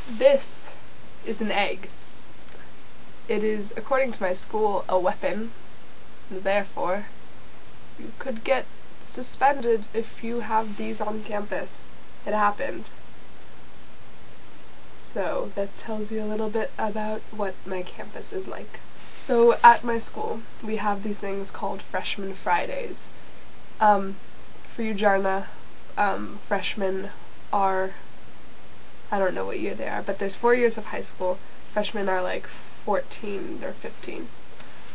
This is an egg. It is, according to my school, a weapon. Therefore, you could get suspended if you have these on campus. It happened. So that tells you a little bit about what my campus is like. So at my school, we have these things called Freshman Fridays. For you Jarna, freshmen are, I don't know what year they are, but there's 4 years of high school. Freshmen are like 14 or 15,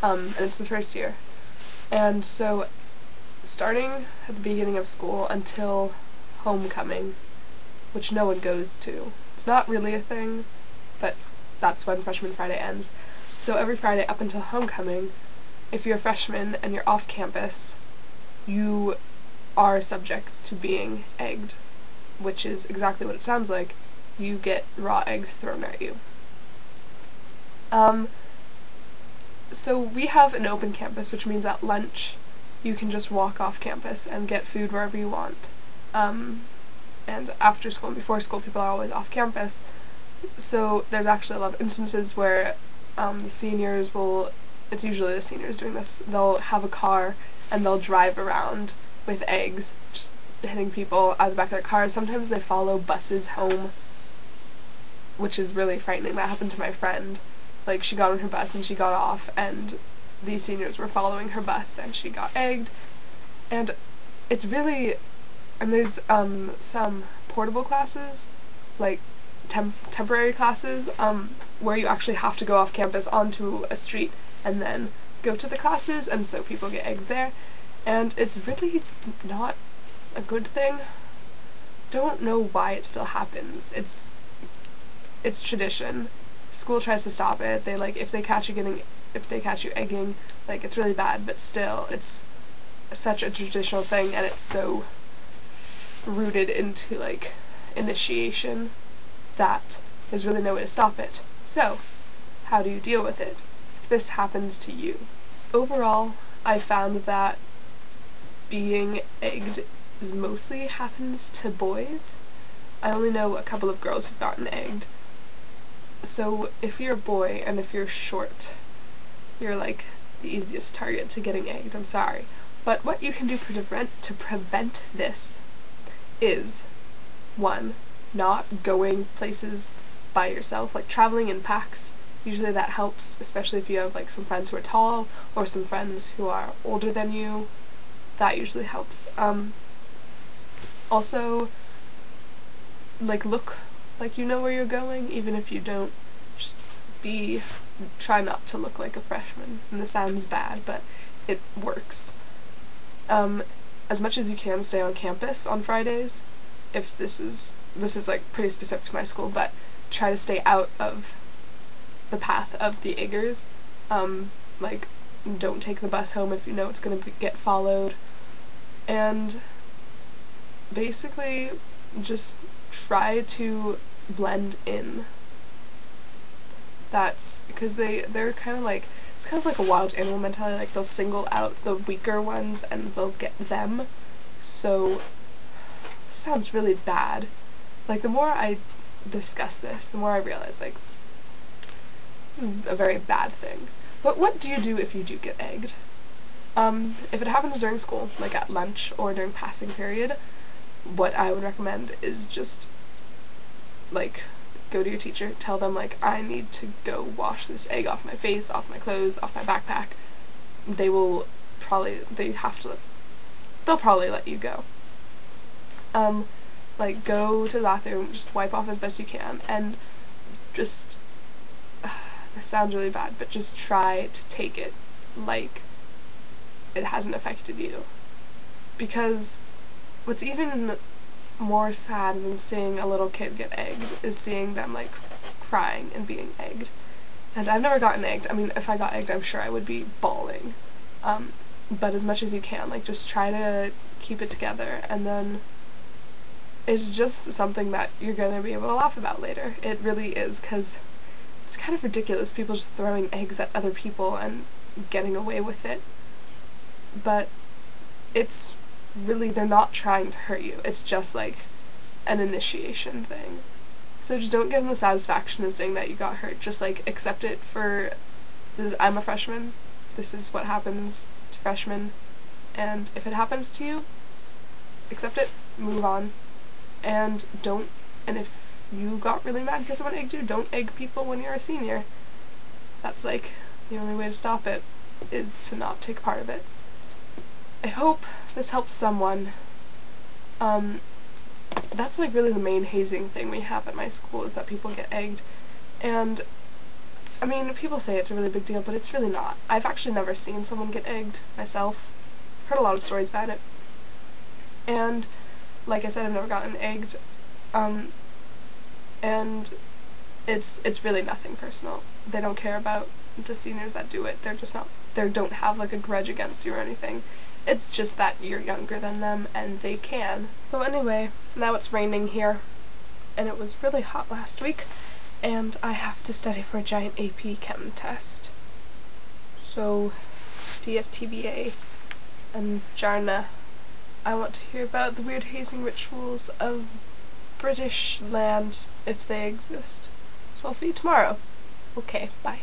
and it's the first year. And so starting at the beginning of school until homecoming, which no one goes to. It's not really a thing, but that's when Freshman Friday ends. So every Friday up until homecoming, if you're a freshman and you're off campus, you are subject to being egged, which is exactly what it sounds like. You get raw eggs thrown at you. So we have an open campus, which means at lunch you can just walk off campus and get food wherever you want. And after school and before school, people are always off campus. So there's actually a lot of instances where the seniors will, it's usually the seniors doing this, they'll have a car and they'll drive around with eggs, just hitting people out of the back of their cars. Sometimes they follow buses home, which is really frightening. That happened to my friend. Like, she got on her bus and she got off, and these seniors were following her bus and she got egged. And it's really, and there's some portable classes, like temporary classes, where you actually have to go off campus onto a street and then go to the classes, and so people get egged there. And it's really not a good thing. Don't know why it still happens. It's tradition. School tries to stop it. They, like, if they catch you egging, like, it's really bad, but still, it's such a traditional thing, and it's so rooted into, like, initiation that there's really no way to stop it. So, how do you deal with it if this happens to you? Overall, I found that being egged mostly happens to boys. I only know a couple of girls who've gotten egged. So if you're a boy and if you're short, you're like the easiest target to getting egged. I'm sorry. But what you can do to prevent this is, 1, not going places by yourself, like traveling in packs. Usually that helps, especially if you have like some friends who are tall or some friends who are older than you. That usually helps. Also, like, look like you know where you're going, even if you don't. Just try not to look like a freshman. And this sounds bad, but it works. As much as you can, stay on campus on Fridays. If this is like pretty specific to my school, but try to stay out of the path of the eggers. Like, don't take the bus home if you know it's gonna get followed. And basically just try to blend in. That's because they're kind of like, it's kind of like a wild animal mentality. Like, they'll single out the weaker ones and they'll get them. So this sounds really bad. Like, the more I discuss this, the more I realize, like, this is a very bad thing. But what do you do if you do get egged? If it happens during school, like at lunch or during passing period, what I would recommend is just, like, go to your teacher, tell them, like, I need to go wash this egg off my face, off my clothes, off my backpack. They'll probably let you go. Like, go to the bathroom, just wipe off as best you can, and just, this sounds really bad, but just try to take it like it hasn't affected you. Because what's even more sad than seeing a little kid get egged is seeing them, like, crying and being egged. And I've never gotten egged. I mean, if I got egged, I'm sure I would be bawling. But as much as you can, like, just try to keep it together, and then it's just something that you're gonna be able to laugh about later. It really is, because it's kind of ridiculous, people just throwing eggs at other people and getting away with it. But it's really, they're not trying to hurt you. It's just like an initiation thing. So just don't give them the satisfaction of saying that you got hurt. Just like accept it for this. I'm a freshman. This is what happens to freshmen, and if it happens to you, accept it, move on, and don't. And if you got really mad because someone egged you, don't egg people when you're a senior. That's like the only way to stop it, is to not take part of it. I hope this helps someone. That's like really the main hazing thing we have at my school, is that people get egged. And I mean, people say it's a really big deal, but it's really not. I've actually never seen someone get egged myself. I've heard a lot of stories about it. And like I said, I've never gotten egged. And it's really nothing personal. They don't care about the seniors that do it. They're just not, they don't have like a grudge against you or anything. It's just that you're younger than them and they can. So anyway, now it's raining here, and it was really hot last week, and I have to study for a giant AP Chem test. So, DFTBA and Jarna, I want to hear about the weird hazing rituals of British land, if they exist. So I'll see you tomorrow. Okay, bye.